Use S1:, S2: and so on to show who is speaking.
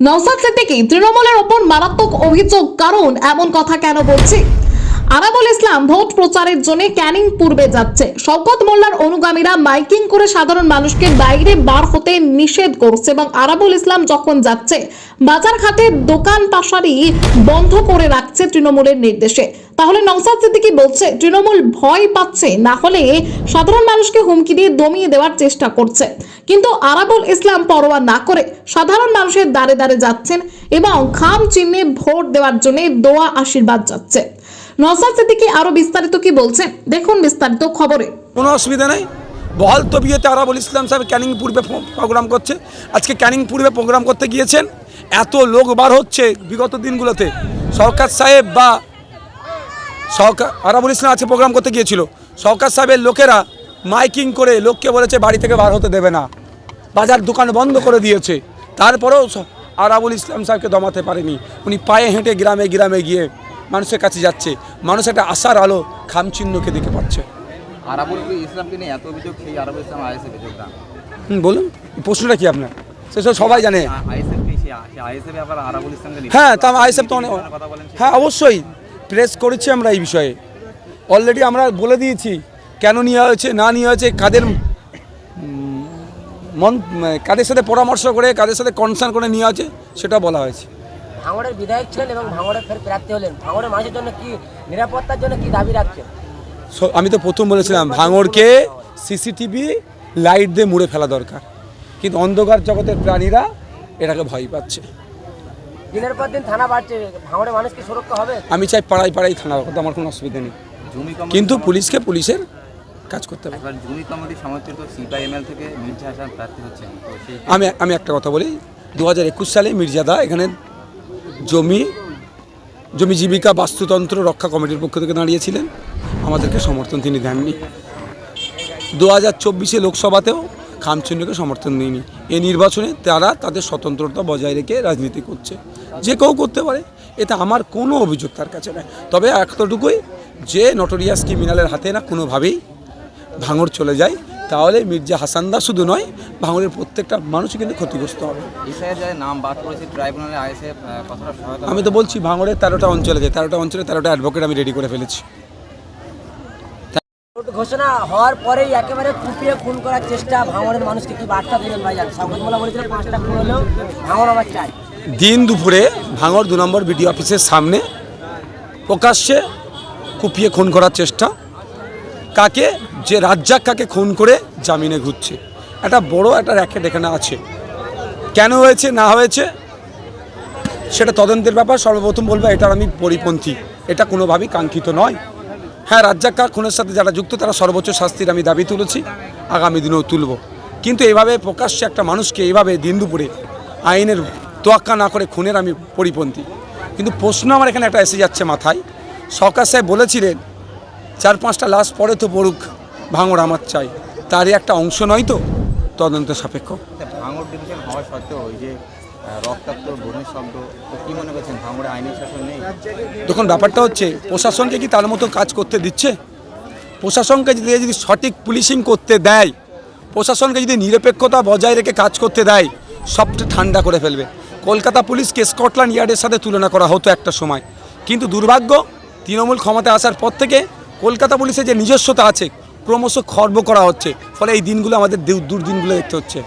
S1: নওশাদ সিদ্দিকী তৃণমূলের ওপর মারাত্মক অভিযোগ, কারণ এমন কথা কেন বলছি? আরাবুল ইসলাম ভোট প্রচারের জন্য ক্যানিং পূর্বে যাচ্ছে। শওকত মোল্লার অনুগামীরা মাইকিং করে সাধারণ মানুষকে বাইরে বার হতে নিষেধ করছে এবং আরাবুল ইসলাম যখন যাচ্ছে বাজার ঘাটে দোকান পাশারি বন্ধ করে রাখছে তৃণমূলের নির্দেশে। তাহলে নওশাদ সিদ্দিকী বলছে তৃণমূল ভয় পাচ্ছে, না হলে সাধারণ মানুষকে হুমকি দিয়ে দমিয়ে দেওয়ার চেষ্টা করছে। কিন্তু আরাবুল ইসলাম পরোয়া না করে সাধারণ মানুষের দ্বারে দ্বারে যাচ্ছেন এবং খাম চিহ্নে ভোট দেওয়ার জন্য দোয়া আশীর্বাদ যাচ্ছে। নওশাদ সিদ্দিকী আরো বিস্তারিত কি বলছেন দেখুন বিস্তারিত খবরে।
S2: কোনো অসুবিধা নেই। বহাল তবিয়তে আরাবুল ইসলাম সাহেব ক্যানিং পূর্বে প্রোগ্রাম করছে। আজকে ক্যানিং পূর্বে প্রোগ্রাম করতে গিয়েছেন, এত লোক বার হচ্ছে বিগত দিনগুলোতে। শওকত সাহেব বা আরাবুল ইসলাম আজকে প্রোগ্রাম করতে গিয়েছিল, শওকত সাহেবের লোকেরা মাইকিং করে লোককে বলেছে বাড়ি থেকে বার হতে দেবে না, বাজার দোকান বন্ধ করে দিয়েছে। তারপরেও আরাবুল ইসলাম সাহেবকে দমাতে পারেনি। উনি পায়ে হেঁটে গ্রামে গ্রামে গিয়ে মানুষের কাছে যাচ্ছে। মানুষ একটা আশার আলো খামচিহ্নকে দেখে পাচ্ছে।
S3: আরাবুল ইসলামকে নিয়ে এত অভিযোগ, সেই আরাবুল ইসলাম আইএসএফ এর যোগদান।
S2: বলুন, প্রশ্নটা কি আপনার? সেসব সবাই জানে।
S3: আবার আরাবুল ইসলামকে নিয়ে
S2: হ্যাঁ, তা আইএসএফ তো অনেক, হ্যাঁ অবশ্যই প্রেস করেছি আমরা এই বিষয়ে। অলরেডি আমরা বলে দিয়েছি কেন নেওয়া হয়েছে, না নেওয়া হয়েছে, কাদের সাথে পরামর্শ করে, কাদের সাথে কনসার্ন করে নেওয়া হয়েছে, সেটা বলা হয়েছে।
S4: ভাঙড়ের বিধায়ক ছিলেন এবং ভাঙড়ে ফের প্রার্থী হলেন। ভাঙড়ের মানুষের জন্য কি নিরাপত্তার জন্য কি দাবি রাখছেন?
S2: আমি তো প্রথম বলেছিলাম ভাঙড়কে সিসিটিভি লাইট দিয়ে মুড়ে ফেলা দরকার, কিন্তু অন্ধকার জগতের প্রাণীরা এটাকে ভয় পাচ্ছে।
S4: দিনের পর দিন থানা বাড়ছে, ভাঙড়ের মানুষ কি সুরক্ষা হবে?
S2: আমি চাই পাড়ায় পাড়ায় থানা করতে, আমার কোনো অসুবিধা নেই, কিন্তু পুলিশকে পুলিশের কাজ করতে হবে।
S3: জুনি কমিটি সমর্থিত সিপিআইএমএল থেকে মির্জা হাসান প্রার্থী হচ্ছেন।
S2: আমি একটা কথা বলি, 2021 সালে মির্জাদা এখানে জমি জীবিকা বাস্তুতন্ত্র রক্ষা কমিটির পক্ষ থেকে দাঁড়িয়েছিলেন, আমাদেরকে সমর্থন তিনি দেননি। 2024 লোকসভাতেও খামচিহ্নকে সমর্থন দিইনি। এই নির্বাচনে তারা তাদের স্বতন্ত্রতা বজায় রেখে রাজনীতি করছে, যে কেউ করতে পারে, এতে আমার কোনো অভিযোগ তার কাছে নেই। তবে এতটুকুই যে নটোরিয়াস ক্রিমিনালের হাতে না কোনোভাবেই ভাঙড় চলে যায়, তাহলে মির্জা হাসানদা শুধু নয়, ভাঙড়ের প্রত্যেকটা মানুষই কিন্তু ক্ষতিগ্রস্ত হবে।
S3: নাম বাদ করেছে ট্রাইব্যুনালে আইএসএফ কতটা সহায়তা?
S2: আমি তো বলছি ভাঙড়ের 13টা অঞ্চলে, 13টা অঞ্চলে 13টা অ্যাডভোকেট আমি রেডি করে ফেলেছি।
S4: ঘোষণা হওয়ার পরেই একেবারে কুপিয়ে খুন করার চেষ্টা, ভাঙড়ের মানুষকে কি বার্তা দেবেন ভাইজান? শওকত মোল্লা বলেছিল 5টা খুন হলেও ভাঙড় আমার চাই।
S2: দিন দুপুরে ভাঙড় 2 নম্বর বিডিও অফিসের সামনে প্রকাশ্যে কুপিয়ে খুন করার চেষ্টা, কাকে? যে রাজ্জাক কাকে খুন করে জামিনে ঘুরছে। একটা বড় একটা র্যাকেট এখানে আছে। কেন হয়েছে না হয়েছে সেটা তদন্তের ব্যাপার। সর্বপ্রথম বলবো এটার আমি পরিপন্থী, এটা কোনোভাবেই কাঙ্ক্ষিত নয়। হ্যাঁ, রাজ্জাক খুনের সাথে যারা যুক্ত তারা সর্বোচ্চ শাস্তির আমি দাবি তুলেছি, আগামী দিনেও তুলব। কিন্তু এইভাবে প্রকাশ্যে একটা মানুষকে এইভাবে দিন দুপুরে আইনের তোয়াক্কা না করে খুনের আমি পরিপন্থী। কিন্তু প্রশ্ন আমার এখানে একটা এসে যাচ্ছে মাথায়, শওকত সাহেব বলেছিলেন 4-5টা লাশ পরে তো পড়ুক, ভাঙড় আমার চাই, তারই একটা অংশ নয় তো তদন্ত সাপেক্ষ?
S3: ভাঙড় ডিভিশন হওয়া সত্ত্বেও ওই যে রক্তাক্ত বোনের শব্দ, তো কী মনে করছেন ভাঙড়ে আইনি শাসন নেই?
S2: তখন ব্যাপারটা হচ্ছে প্রশাসনকে কি তার মতো কাজ করতে দিচ্ছে? প্রশাসনকে যদি সঠিক পুলিশিং করতে দেয়, প্রশাসনকে যদি নিরপেক্ষতা বজায় রেখে কাজ করতে দেয়, সবটা ঠান্ডা করে ফেলবে। কলকাতা পুলিশকে স্কটল্যান্ড ইয়ার্ডের সাথে তুলনা করা হতো একটা সময়, কিন্তু দুর্ভাগ্য তৃণমূল ক্ষমতায় আসার পর থেকে কলকাতা পুলিশের যে নিজস্বতা আছে ক্রমশ খর্ব করা হচ্ছে, ফলে এই দিনগুলো আমাদের দুর্দিনগুলো দেখতে হচ্ছে।